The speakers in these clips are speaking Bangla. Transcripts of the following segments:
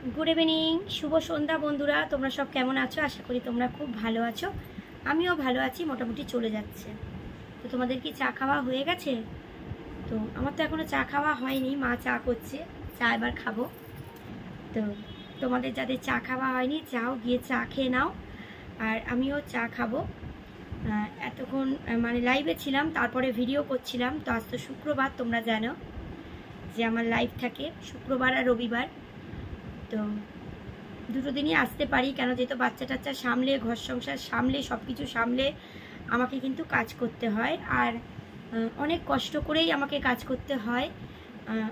गुड इवनिंग शुभ सन्ध्या बंधुरा তোমরা সব কেমন আছো আশা করি তোমরা খুব ভালো আছো আমিও ভালো আছি মোটামুটি চলে যাচ্ছে তো তোমাদের কি চা খাওয়া হয়ে গেছে তো আমার তো এখনো চা খাওয়া হয়নি মা চা করছে চা এবার খাবো তো তোমাদের যাদের চা খাওয়া হয়নি যাও গিয়ে চা খেয়ে নাও আর আমিও চা খাবো এতক্ষণ মানে লাইভে ছিলাম তারপরে ভিডিও করছিলাম তো আজ তো শুক্রবার তোমরা জানো যে আমার লাইভ থাকে শুক্রবার আর রবিবার তো দুটো দিনই আসতে পারি কেন যেহেতু বাচ্চা টাচ্চা সামলে ঘর সংসার সামলে সব কিছু সামলে আমাকে কিন্তু কাজ করতে হয় আর অনেক কষ্ট করেই আমাকে কাজ করতে হয়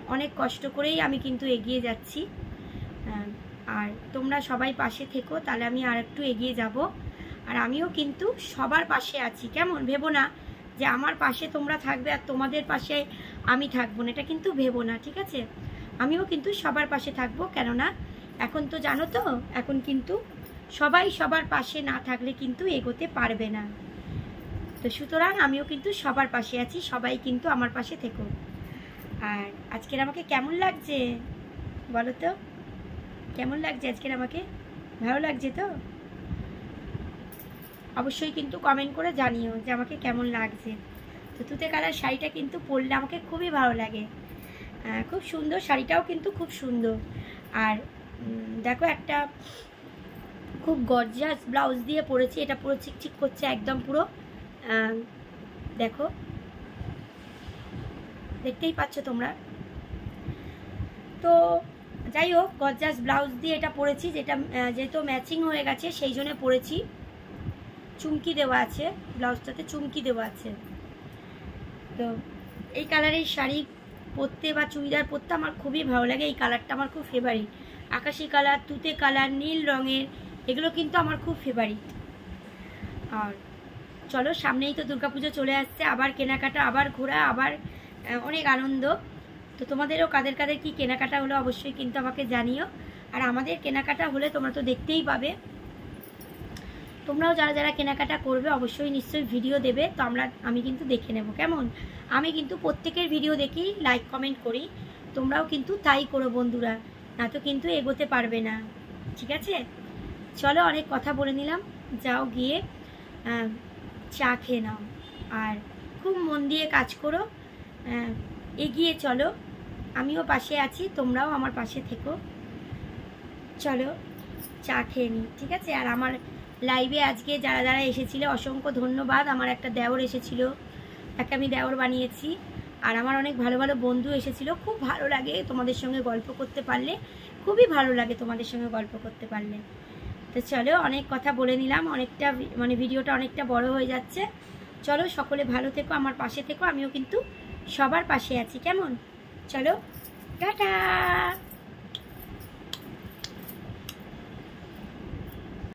অনেক কষ্ট করেই আমি কিন্তু এগিয়ে যাচ্ছি আর তোমরা সবাই পাশে থেকো তাহলে আমি আর একটু এগিয়ে যাব আর আমিও কিন্তু সবার পাশে আছি কেমন ভেবো না যে আমার পাশে তোমরা থাকবে আর তোমাদের পাশে আমি থাকবো না এটা কিন্তু ভেবো না ঠিক আছে আমিও কিন্তু সবার পাশে থাকবো কেননা এখন তো জানো তো এখন কিন্তু সবাই সবার পাশে না থাকলে কিন্তু এগোতে পারবে না তো সুতরাং আমিও কিন্তু সবার পাশে আছি সবাই কিন্তু আমার পাশে থেকো আর আজকের আমাকে কেমন লাগছে বলো তো কেমন লাগছে আজকের আমাকে ভালো লাগছে তো অবশ্যই কিন্তু কমেন্ট করে জানিও যে আমাকে কেমন লাগছে তো তুতে কালার শাড়িটা কিন্তু পরলে আমাকে খুবই ভালো লাগে খুব সুন্দর শাড়িটাও কিন্তু খুব সুন্দর আর দেখো একটা খুব গর্জিয়াস ব্লাউজ দিয়ে পরেছি এটা পুরো চিকচিক করছে একদম পুরো দেখো দেখতেই পাচ্ছ তোমরা তো যাই হোক গর্জিয়াস ব্লাউজ দিয়ে এটা পরেছি যেটা যেহেতু ম্যাচিং হয়ে গেছে সেই জন্য পরেছি চুমকি দেওয়া আছে ব্লাউজটাতে চুমকি দেওয়া আছে তো এই কালারের শাড়ি পরতে বা চুড়িদার পরতে আমার খুবই ভালো লাগে এই কালারটা আমার খুব ফেভারিট আকাশি কালার তুতে কালার নীল রঙের এগুলো কিন্তু আমার খুব ফেভারিট আর চলো সামনেই তো দুর্গাপুজো চলে আসছে আবার কেনাকাটা আবার ঘোরা আবার অনেক আনন্দ তো তোমাদেরও কাদের কাদের কি কেনাকাটা হলো অবশ্যই কিন্তু আমাকে জানিও আর আমাদের কেনাকাটা হলে তোমরা তো দেখতেই পাবে তোমরাও যারা যারা কেনাকাটা করবে অবশ্যই নিশ্চয়ই ভিডিও দেবে তো আমি কিন্তু দেখে নেব কেমন আমি কিন্তু প্রত্যেকের ভিডিও দেখি লাইক কমেন্ট করি তোমরাও কিন্তু তাই করো বন্ধুরা না তো কিন্তু এগোতে পারবে না ঠিক আছে চলো অনেক কথা বলে নিলাম যাও গিয়ে চা খেয়ে নাও আর খুব মন দিয়ে কাজ করো এগিয়ে চলো আমিও পাশে আছি তোমরাও আমার পাশে থেকো চলো চা খেয়ে নিই ঠিক আছে আর আমার লাইভে আজকে যারা যারা এসেছিল অসংখ্য ধন্যবাদ আমার একটা দেওর এসেছিল তাকে আমি দেওর বানিয়েছি আর আমার অনেক ভালো ভালো বন্ধু এসেছিল খুব ভালো লাগে তোমাদের সঙ্গে গল্প করতে পারলে খুবই ভালো লাগে তোমাদের সঙ্গে গল্প করতে পারলে তো চলো অনেক কথা বলে নিলাম অনেকটা মানে ভিডিওটা অনেকটা বড় হয়ে যাচ্ছে চলো সকলে ভালো থেকো আমার পাশে থেকো আমিও কিন্তু সবার পাশে আছি কেমন চলো টাটা।